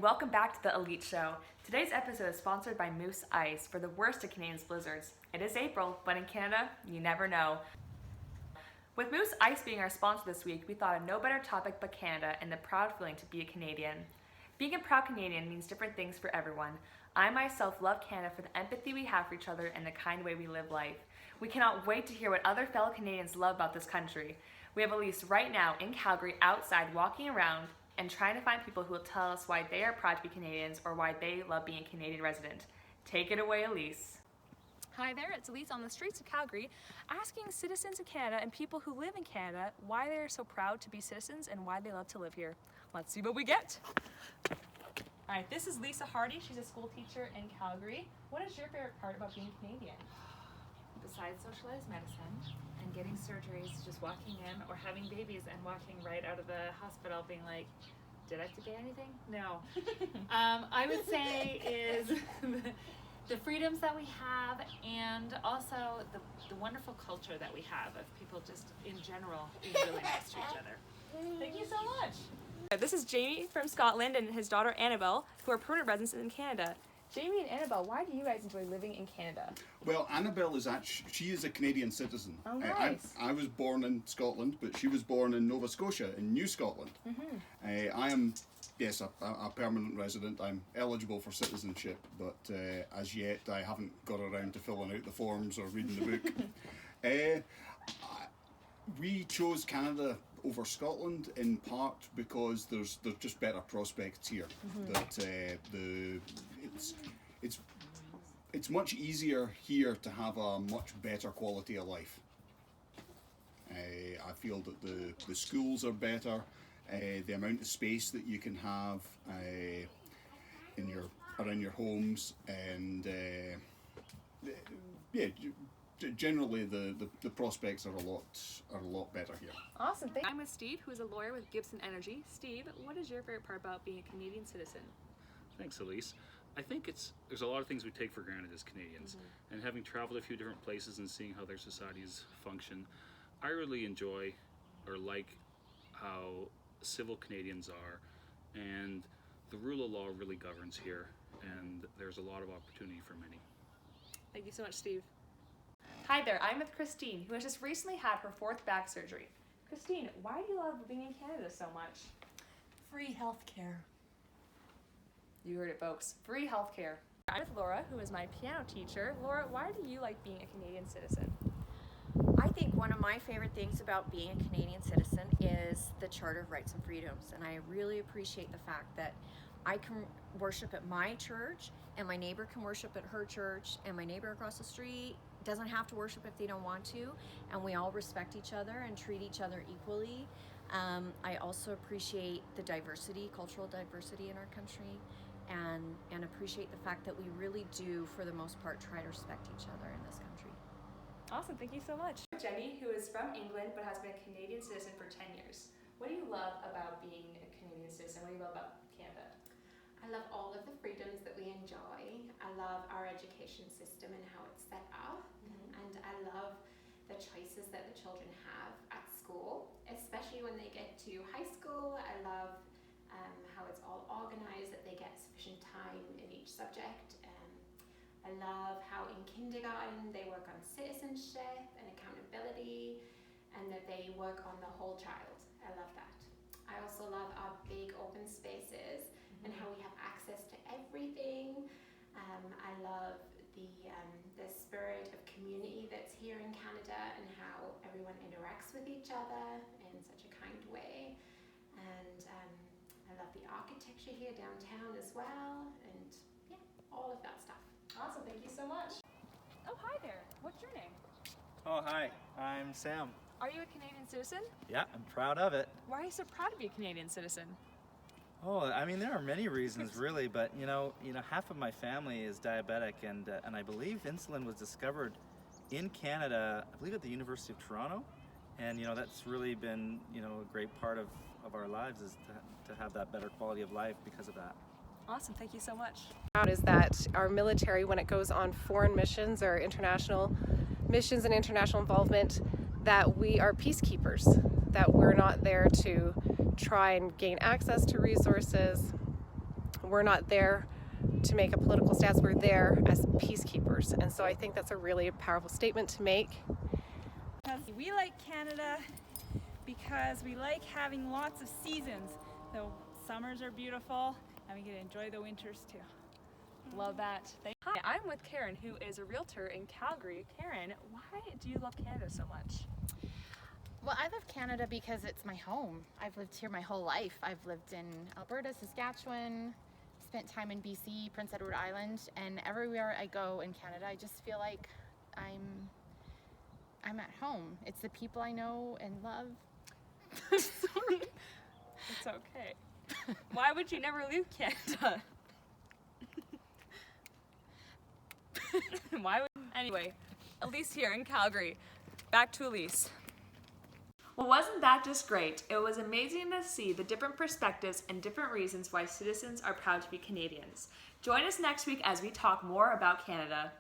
welcome back to the Elite Show. Today's episode is sponsored by Moose Ice for the worst of Canadians' blizzards. It is April, but in Canada, you never know. With Moose Ice being our sponsor this week, we thought of no better topic but Canada and the proud feeling to be a Canadian. Being a proud Canadian means different things for everyone. I myself love Canada for the empathy we have for each other and the kind way we live life. We cannot wait to hear what other fellow Canadians love about this country. We have Elise right now in Calgary outside walking around and trying to find people who will tell us why they are proud to be Canadians or why they love being a Canadian resident. Take it away, Elise. Hi there, it's Elise on the streets of Calgary, asking citizens of Canada and people who live in Canada why they are so proud to be citizens and why they love to live here. Let's see what we get. All right, this is Lisa Hardy. She's a school teacher in Calgary. What is your favorite part about being Canadian? Besides socialized medicine and getting surgeries, just walking in or having babies and walking right out of the hospital being like, did I forget anything? No. I would say is the freedoms that we have and also the wonderful culture that we have of people just in general being really nice to each other. Thank you so much. This is Jamie from Scotland and his daughter Annabelle, who are permanent residents in Canada. Jamie and Annabelle, why do you guys enjoy living in Canada? Well, Annabelle is she is a Canadian citizen. Oh, nice. I was born in Scotland, but she was born in Nova Scotia, in New Scotland. Mm-hmm. I am, yes, a permanent resident. I'm eligible for citizenship, but as yet I haven't got around to filling out the forms or reading the book. We chose Canada over Scotland in part because there's just better prospects here. Mm-hmm. That it's much easier here to have a much better quality of life. I feel that the schools are better. The amount of space that you can have around your homes, and generally the prospects are a lot better here. Awesome. I'm with Steve, who is a lawyer with Gibson Energy. Steve, what is your favorite part about being a Canadian citizen? Thanks, Elise. I think there's a lot of things we take for granted as Canadians, and having traveled a few different places and seeing how their societies function, I really enjoy or like how civil Canadians are, and the rule of law really governs here, and there's a lot of opportunity for many. Thank you so much, Steve. Hi there, I'm with Christine, who has just recently had her 4th back surgery. Christine, why do you love living in Canada so much? Free healthcare. You heard it, folks. Free healthcare. I'm with Laura, who is my piano teacher. Laura, why do you like being a Canadian citizen? I think one of my favorite things about being a Canadian citizen is the Charter of Rights and Freedoms, and I really appreciate the fact that I can worship at my church, and my neighbor can worship at her church, and my neighbor across the street doesn't have to worship if they don't want to, and we all respect each other and treat each other equally. I also appreciate the diversity, cultural diversity in our country, and appreciate the fact that we really do, for the most part, try to respect each other in this country. Awesome, thank you so much. Jenny, who is from England but has been a Canadian citizen for 10 years. What do you love about being a Canadian citizen? What do you love about Canada? I love all of the freedoms that we enjoy. I love our education system and how it's set up. And I love the choices that the children have at school, especially when they get to high school. I love how it's all organized, that they get sufficient time in each subject. I love how in kindergarten they work on citizenship and accountability, and that they work on the whole child. I love that. I also love our big open spaces and how we have access to everything. I love the spirit of community that's here in Canada and how everyone interacts with each other in such a kind way. And I love the architecture here downtown as well, and yeah, all of that stuff. Awesome, thank you so much. Oh, hi there. What's your name? Oh, hi. I'm Sam. Are you a Canadian citizen? Yeah, I'm proud of it. Why are you so proud to be a Canadian citizen? Oh, I mean, there are many reasons, really, but you know, half of my family is diabetic, and I believe insulin was discovered in Canada, I believe at the University of Toronto, and that's really been a great part of our lives, is to have that better quality of life because of that. Awesome, thank you so much. Is that our military, when it goes on foreign missions or international missions and international involvement, that we are peacekeepers, that we're not there to try and gain access to resources. We're not there to make a political stance. We're there as peacekeepers. And so I think that's a really powerful statement to make. We like Canada because we like having lots of seasons. The summers are beautiful and we get to enjoy the winters too. Love that. Hi, I'm with Karen, who is a realtor in Calgary. Karen, why do you love Canada so much? Well, I love Canada because it's my home. I've lived here my whole life. I've lived in Alberta, Saskatchewan, spent time in BC, Prince Edward Island, and everywhere I go in Canada, I just feel like I'm at home. It's the people I know and love. Sorry. It's okay. Why would you never leave Canada? Why would... Anyway, Elise here in Calgary. Back to Elise. Well, wasn't that just great? It was amazing to see the different perspectives and different reasons why citizens are proud to be Canadians. Join us next week as we talk more about Canada.